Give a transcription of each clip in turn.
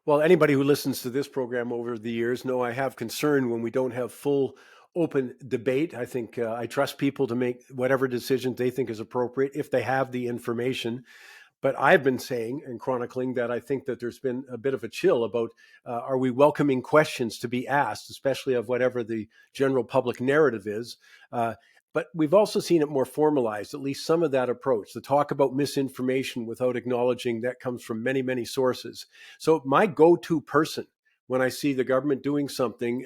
Well, anybody who listens to this program over the years know I have concern when we don't have full open debate. I think I trust people to make whatever decisions they think is appropriate if they have the information. But I've been saying and chronicling that I think that there's been a bit of a chill about are we welcoming questions to be asked, especially of whatever the general public narrative is. But we've also seen it more formalized, at least some of that approach. The talk about misinformation without acknowledging that comes from many, many sources. So my go-to person when I see the government doing something,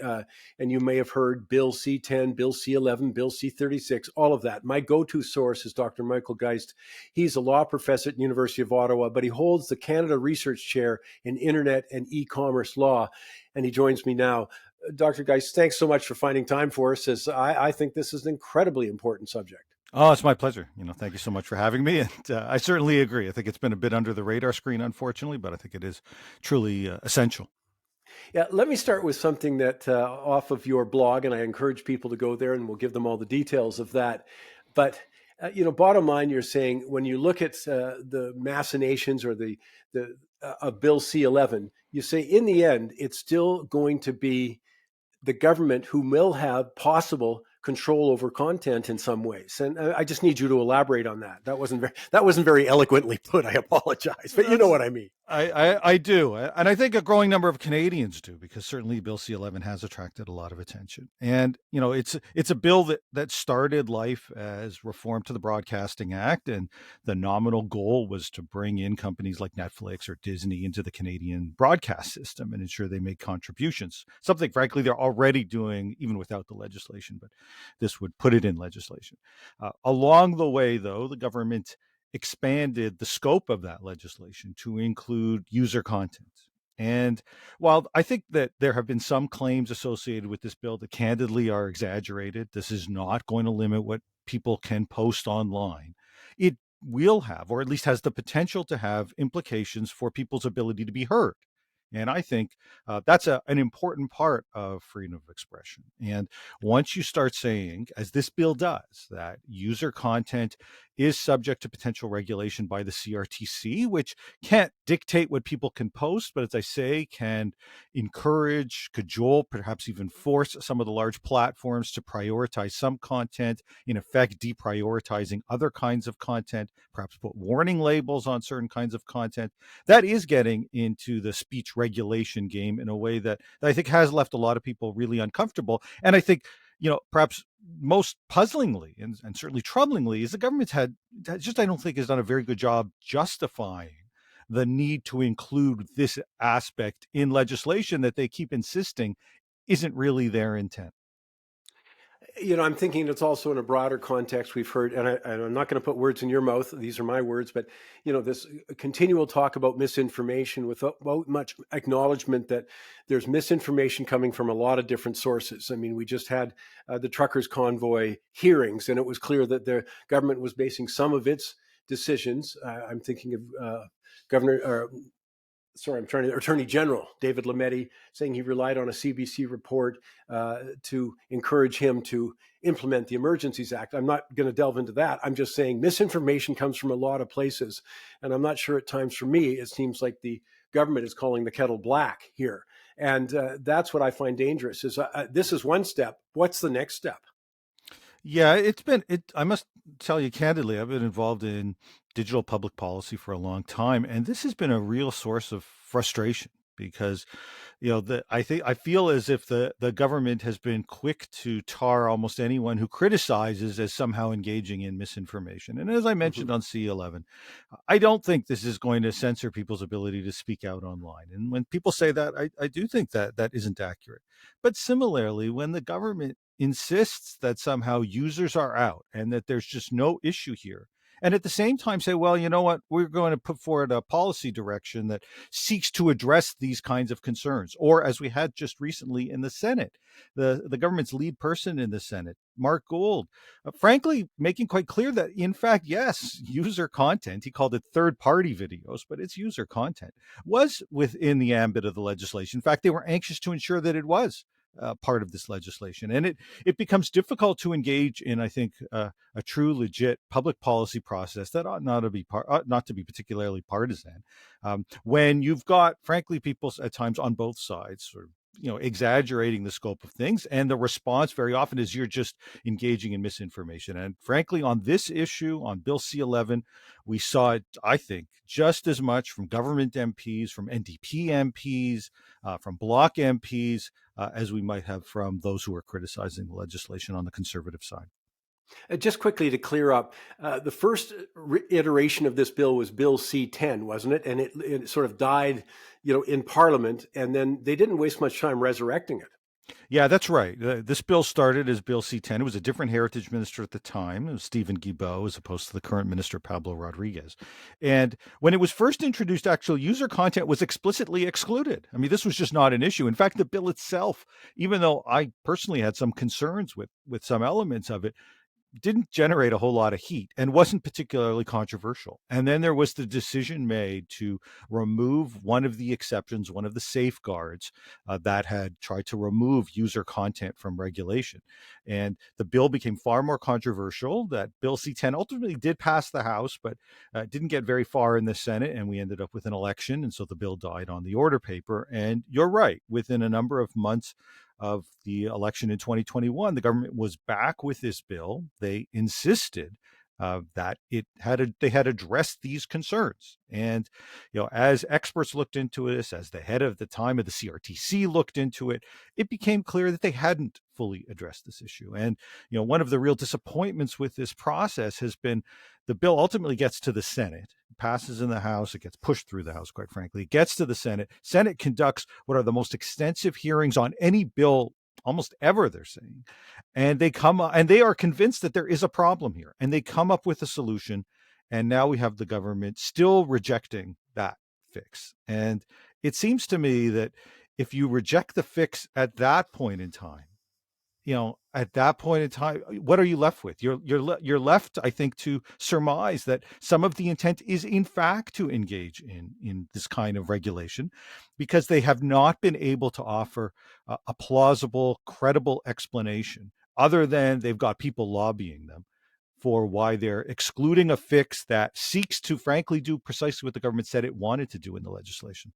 and you may have heard Bill C-10, Bill C-11, Bill C-36, all of that. My go-to source is Dr. Michael Geist. He's a law professor at the University of Ottawa, but he holds the Canada Research Chair in Internet and E-commerce law, and he joins me now. Dr. Geist, thanks so much for finding time for us, as I think this is an incredibly important subject. Oh, it's my pleasure. Thank you so much for having me. And I certainly agree. I think it's been a bit under the radar screen, unfortunately, but I think it is truly essential. Yeah, let me start with something that off of your blog, and I encourage people to go there, and we'll give them all the details of that. But bottom line, you're saying when you look at the machinations or the Bill C-11, you say in the end it's still going to be the government who will have possible control over content in some ways. And I just need you to elaborate on that. That wasn't very eloquently put. I apologize, but you know what I mean. I do. And I think a growing number of Canadians do, because certainly Bill C-11 has attracted a lot of attention. And, it's a bill that started life as reform to the Broadcasting Act. And the nominal goal was to bring in companies like Netflix or Disney into the Canadian broadcast system and ensure they make contributions. Something, frankly, they're already doing even without the legislation, but this would put it in legislation. Along the way, though, the government expanded the scope of that legislation to include user content. And while I think that there have been some claims associated with this bill that candidly are exaggerated, this is not going to limit what people can post online. It will have, or at least has the potential to have, implications for people's ability to be heard. And I think that's an important part of freedom of expression. And once you start saying, as this bill does, that user content is subject to potential regulation by the CRTC, which can't dictate what people can post, but as I say, can encourage, cajole, perhaps even force some of the large platforms to prioritize some content, in effect, deprioritizing other kinds of content, perhaps put warning labels on certain kinds of content. That is getting into the speech regulation game in a way that I think has left a lot of people really uncomfortable. And I think, perhaps most puzzlingly and certainly troublingly is the government's had just, I don't think, has done a very good job justifying the need to include this aspect in legislation that they keep insisting isn't really their intent. I'm thinking it's also in a broader context. We've heard, and I'm not going to put words in your mouth. These are my words, but this continual talk about misinformation without much acknowledgement that there's misinformation coming from a lot of different sources. I mean, we just had the truckers' convoy hearings, and it was clear that the government was basing some of its decisions. I'm thinking of Governor. Attorney General David Lametti saying he relied on a CBC report to encourage him to implement the Emergencies Act. I'm not going to delve into that. I'm just saying misinformation comes from a lot of places. And I'm not sure at times, for me, it seems like the government is calling the kettle black here. And that's what I find dangerous is this is one step. What's the next step? Yeah, I must tell you candidly, I've been involved in digital public policy for a long time, and this has been a real source of frustration because, I feel as if the government has been quick to tar almost anyone who criticizes as somehow engaging in misinformation. And as I mentioned on C-11, I don't think this is going to censor people's ability to speak out online. And when people say that, I do think that isn't accurate. But similarly, when the government insists that somehow users are out and that there's just no issue here, and at the same time say, well, you know what, we're going to put forward a policy direction that seeks to address these kinds of concerns. Or as we had just recently in the Senate, the government's lead person in the Senate, Mark Gould, frankly, making quite clear that, in fact, yes, user content, he called it third-party videos, but it's user content, was within the ambit of the legislation. In fact, they were anxious to ensure that it was. part of this legislation, and it becomes difficult to engage in, I think, a true, legit public policy process that ought not to be particularly partisan. When you've got, frankly, people at times on both sides sort of exaggerating the scope of things, and the response very often is you're just engaging in misinformation. And frankly, on this issue, on Bill C-11, we saw it, I think, just as much from government MPs, from NDP MPs, from Bloc MPs, as we might have from those who are criticizing the legislation on the Conservative side. Just quickly to clear up, the first iteration of this bill was Bill C-10, wasn't it? And it sort of died, in Parliament, and then they didn't waste much time resurrecting it. Yeah, that's right. This bill started as Bill C-10. It was a different heritage minister at the time. It was Stephen Guilbeault, as opposed to the current minister, Pablo Rodriguez. And when it was first introduced, actual user content was explicitly excluded. I mean, this was just not an issue. In fact, the bill itself, even though I personally had some concerns with some elements of it, didn't generate a whole lot of heat and wasn't particularly controversial. And then there was the decision made to remove one of the exceptions, one of the safeguards that had tried to remove user content from regulation. And the bill became far more controversial. That Bill C-10 ultimately did pass the House, but didn't get very far in the Senate, and we ended up with an election. And so the bill died on the order paper. And you're right, within a number of months of the election in 2021, the government was back with this bill. They insisted that they had addressed these concerns. And as experts looked into this, as the head of the time of the CRTC looked into it, it became clear that they hadn't fully addressed this issue. And one of the real disappointments with this process has been the bill ultimately gets to the Senate, passes in the House, it gets pushed through the House, quite frankly. It gets to the Senate. Senate conducts what are the most extensive hearings on any bill almost ever, they're saying. And they come up, and they are convinced that there is a problem here, and they come up with a solution. And now we have the government still rejecting that fix. And it seems to me that if you reject the fix at that point in time, what are you left with? You're left, I think, to surmise that some of the intent is in fact to engage in this kind of regulation, because they have not been able to offer a plausible, credible explanation, other than they've got people lobbying them for why they're excluding a fix that seeks to, frankly, do precisely what the government said it wanted to do in the legislation.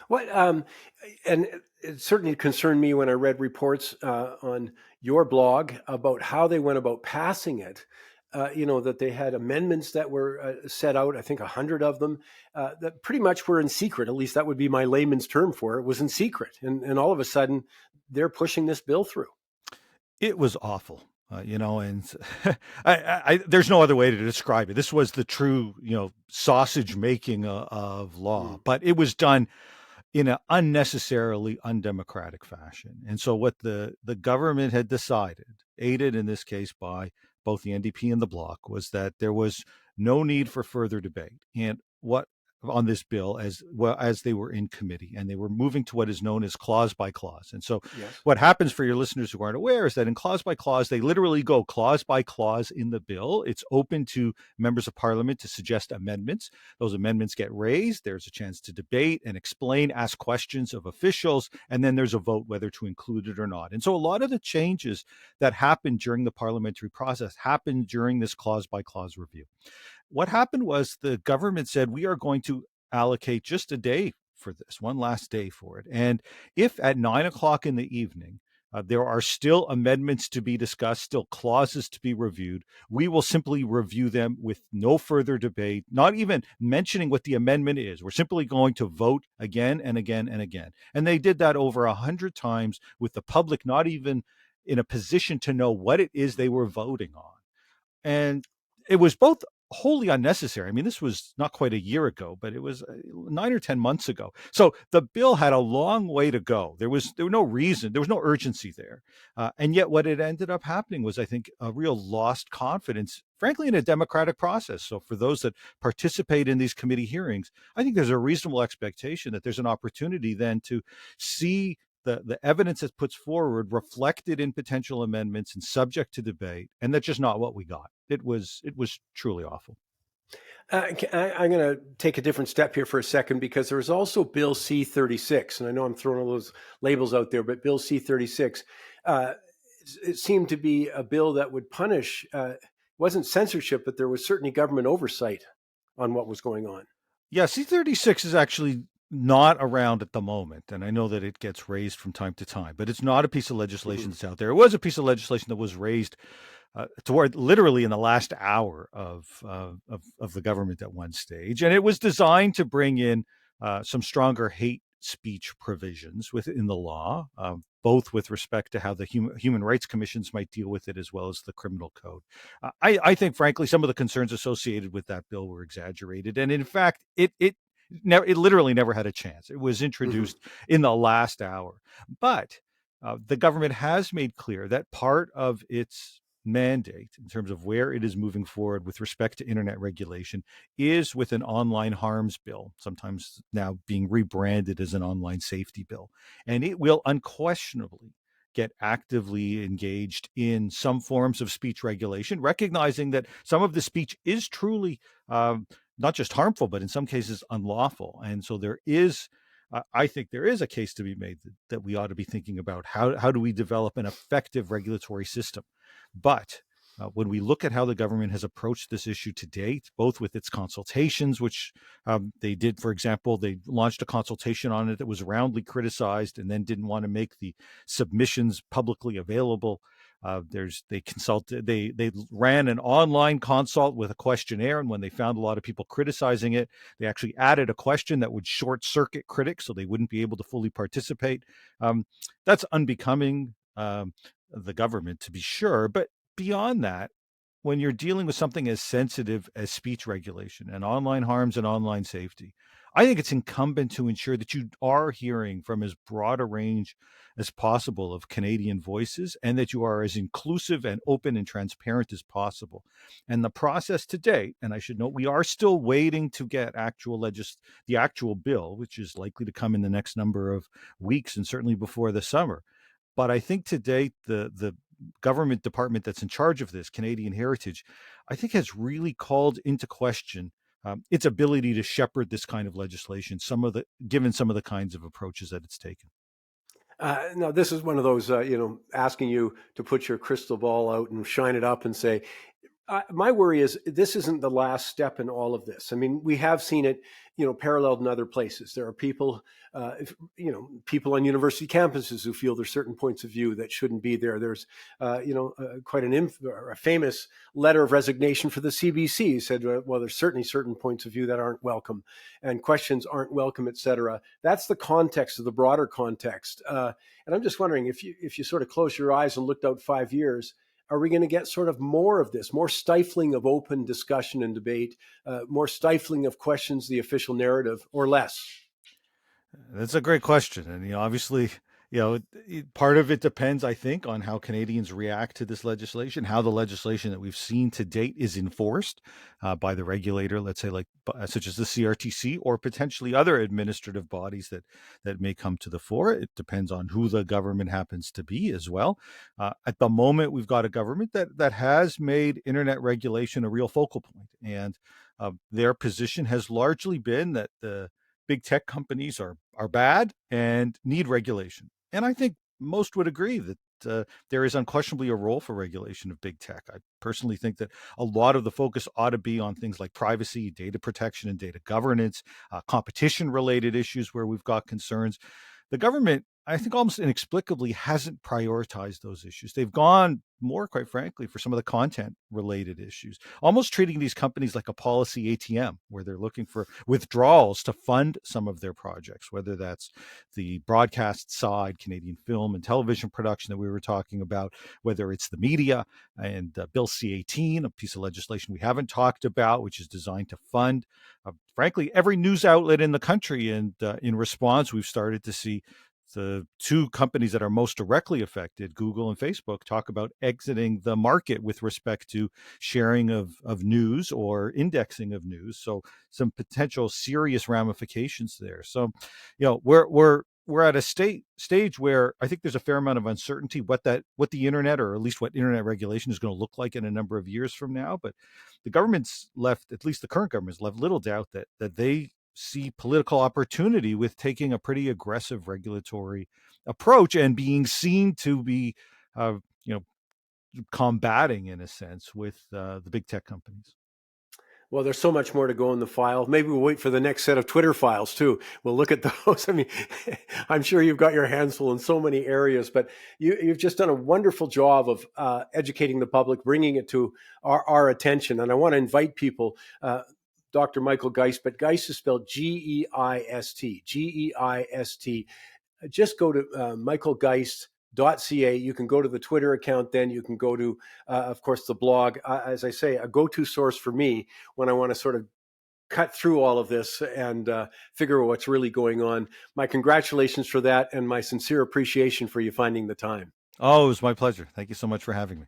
What and it certainly concerned me when I read reports on your blog about how they went about passing it. That they had amendments that were set out, I think 100 of them, that pretty much were in secret. At least that would be my layman's term for it, was in secret. And all of a sudden, they're pushing this bill through. It was awful. And there's no other way to describe it. This was the true, sausage making of law, but it was done in an unnecessarily undemocratic fashion. And so what the government had decided, aided in this case by both the NDP and the Bloc, was that there was no need for further debate and what on this bill as well as they were in committee, and they were moving to what is known as clause by clause. And so Yes. What happens, for your listeners who aren't aware, is that in clause by clause, they literally go clause by clause in the bill. It's open to members of parliament to suggest amendments. Those amendments get raised. There's a chance to debate and explain, ask questions of officials, and then there's a vote whether to include it or not. And so a lot of the changes that happened during the parliamentary process happened during this clause by clause review. What happened was the government said, we are going to allocate just a day for this, one last day for it. And if at 9:00 in the evening, there are still amendments to be discussed, still clauses to be reviewed, we will simply review them with no further debate, not even mentioning what the amendment is. We're simply going to vote again and again and again. And they did that over 100 times, with the public not even in a position to know what it is they were voting on. And it was both wholly unnecessary. I mean, this was not quite a year ago, but it was 9 or 10 months ago. So the bill had a long way to go. There was no reason, there was no urgency there. And yet what it ended up happening was, I think, a real lost confidence, frankly, in a democratic process. So for those that participate in these committee hearings, I think there's a reasonable expectation that there's an opportunity then to see the evidence that's puts forward reflected in potential amendments and subject to debate. And that's just not what we got. It was truly awful. I'm going to take a different step here for a second, because there was also Bill C-36, and I know I'm throwing all those labels out there, but Bill C-36, uh, it seemed to be a bill that would punish. Wasn't censorship, but there was certainly government oversight on what was going on. Yeah, C-36 is actually not around at the moment, and I know that it gets raised from time to time, but it's not a piece of Mm-hmm. legislation that's out there. It was a piece of legislation that was raised toward literally in the last hour of the government at one stage, and it was designed to bring in some stronger hate speech provisions within the law, both with respect to how the human rights commissions might deal with it, as well as the criminal code. I think, frankly, some of the concerns associated with that bill were exaggerated, and in fact, it literally never had a chance. It was Mm-hmm. introduced in the last hour, but the government has made clear that part of its mandate in terms of where it is moving forward with respect to internet regulation is with an online harms bill, sometimes now being rebranded as an online safety bill. And it will unquestionably get actively engaged in some forms of speech regulation, recognizing that some of the speech is truly not just harmful, but in some cases unlawful. And so I think there is a case to be made that we ought to be thinking about how do we develop an effective regulatory system. But when we look at how the government has approached this issue to date, both with its consultations, which they did, for example, they launched a consultation on it that was roundly criticized and then didn't want to make the submissions publicly available. They ran an online consult with a questionnaire, and when they found a lot of people criticizing it, they actually added a question that would short circuit critics so they wouldn't be able to fully participate. That's unbecoming the government, to be sure. But beyond that, when you're dealing with something as sensitive as speech regulation and online harms and online safety, I think it's incumbent to ensure that you are hearing from as broad a range as possible of Canadian voices, and that you are as inclusive and open and transparent as possible. And the process to date, and I should note, we are still waiting to get the actual bill, which is likely to come in the next number of weeks and certainly before the summer. But I think to date, the government department that's in charge of this, Canadian Heritage, I think has really called into question its ability to shepherd this kind of legislation. Given some of the kinds of approaches that it's taken. Now, this is one of those, asking you to put your crystal ball out and shine it up and say, my worry is this isn't the last step in all of this. I mean, we have seen it, paralleled in other places. There are people, people on university campuses who feel there's certain points of view that shouldn't be there. There's, quite a famous letter of resignation for the CBC. He said, well, there's certainly certain points of view that aren't welcome, and questions aren't welcome, et cetera. That's the context of the broader context. And I'm just wondering, if you sort of close your eyes and looked out 5 years, are we going to get sort of more of this, more stifling of open discussion and debate, more stifling of questions the official narrative, or less? That's a great question, and obviously, part of it depends, I think, on how Canadians react to this legislation, how the legislation that we've seen to date is enforced by the regulator, let's say, like such as the CRTC, or potentially other administrative bodies that may come to the fore. It depends on who the government happens to be as well. At the moment, we've got a government that has made internet regulation a real focal point, and their position has largely been that the big tech companies are bad and need regulation. And I think most would agree that there is unquestionably a role for regulation of big tech. I personally think that a lot of the focus ought to be on things like privacy, data protection, and data governance, competition related issues where we've got concerns. The government, I think, almost inexplicably hasn't prioritized those issues. They've gone more, quite frankly, for some of the content related issues, almost treating these companies like a policy ATM, where they're looking for withdrawals to fund some of their projects, whether that's the broadcast side, Canadian film and television production that we were talking about, whether it's the media and Bill C-18, a piece of legislation we haven't talked about, which is designed to fund, frankly, every news outlet in the country. And in response, we've started to see the two companies that are most directly affected, Google and Facebook, talk about exiting the market with respect to sharing of news or indexing of news. So some potential serious ramifications there. So, we're we're at a stage where I think there's a fair amount of uncertainty what the internet, or at least what internet regulation, is going to look like in a number of years from now. But the government's left, at least the current government's left, little doubt that they see political opportunity with taking a pretty aggressive regulatory approach and being seen to be, you know, combating in a sense with the big tech companies. Well, there's so much more to go in the file. Maybe we'll wait for the next set of Twitter files too. We'll look at those. I mean, I'm sure you've got your hands full in so many areas, but you've just done a wonderful job of educating the public, bringing it to our attention. And I want to invite people, Dr. Michael Geist, but Geist is spelled Geist, Geist. Just go to michaelgeist.ca. You can go to the Twitter account, then you can go to, of course, the blog. As I say, a go-to source for me when I want to sort of cut through all of this and figure out what's really going on. My congratulations for that, and my sincere appreciation for you finding the time. Oh, it was my pleasure. Thank you so much for having me.